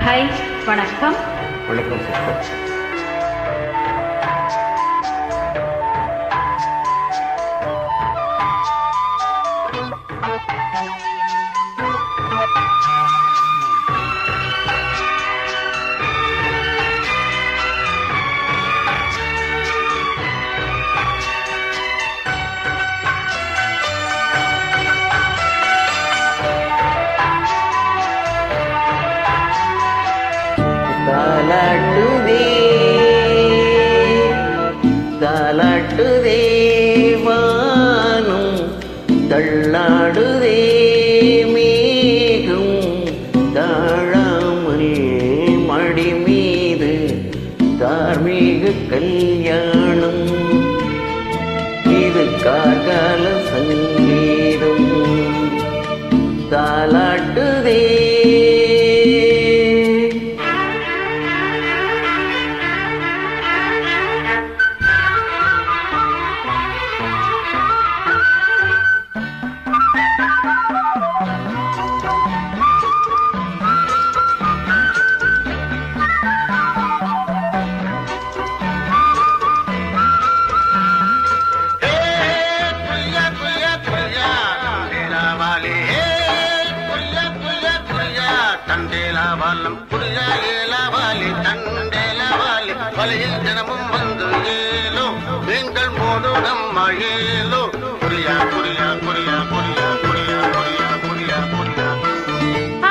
Hi, வணக்கம். வணக்கம் sister. தாலாட்டுதே வானம், தள்ளாடுதே மேகம், தாழாமல் மடி மீது தார்மீக கல்யாணம். இது கார்கால சங்கீதம் தாலாட்டுதே. தண்டேலாவாலம் புரியாலேலாவாலி தண்டேலாவாலி வலையில் தினமும் வந்து ஏலோ நீங்கள் மோடு நம்ம ஏலோ புரியா புரியா புரியா புரியா புரியா புரியா புரியா புரியா.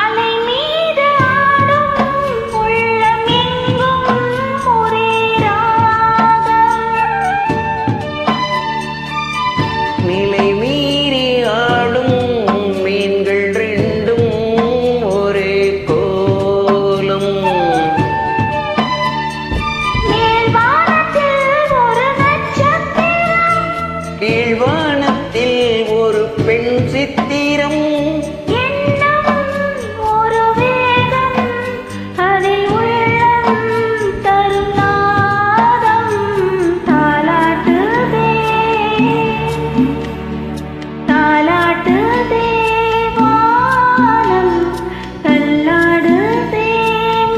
அலை மீது ஆடும் உள்ளம் எங்கும் ஒரே ராகம். நிலை மீறி ஆடும் மீன்கள் ரெண்டும் ஒரே கோலம். மேல்வானத்தில் ஒரு நட்சத்திரம், கீழ்வானத்தில் ஒரு பெண் சித்திரம். எண்ணம் ஒரு வேகம், அதில் உள்ளம் தரும் நாதம். தாலாட்டுதே தாலாட்டுதே வானம், தள்ளாடுதே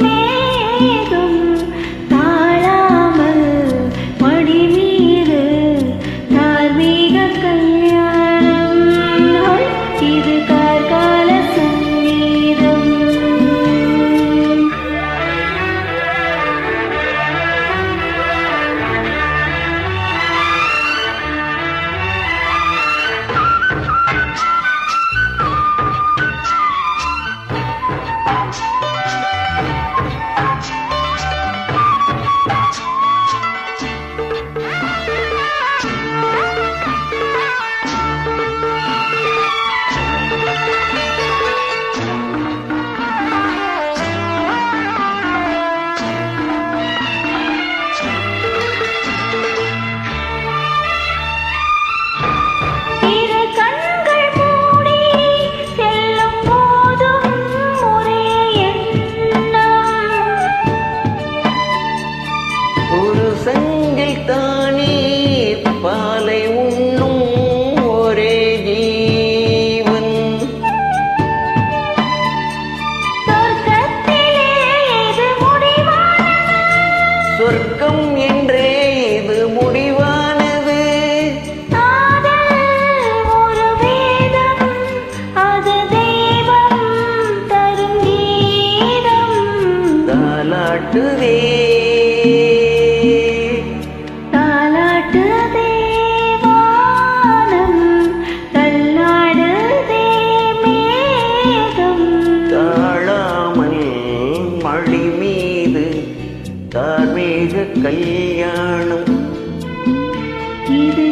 மேகம், தாழாமல் மடி மீது தார்மீக கல்யாணம். இது கார்கால சங்கீதம். இரு கண்கள் மூடி செல்லும் போதும் ஒரே எண்ணம். ஒரு சங்கில் தானே பாலை உண்ணும் ஒரே ஜீவன். சொர்க்கத்திலே இது முடிவானது, சொர்க்கம் என்றே இது முடிவானது. காதல் ஒரு வேதம், அது தெய்வம் தரும் கீதம். தாலாட்டுதே தாலாட்டுதே வானம், தள்ளாடுதே மேகம். தாழாமல் மடி மீது தார்மீக கல்யாணம். இது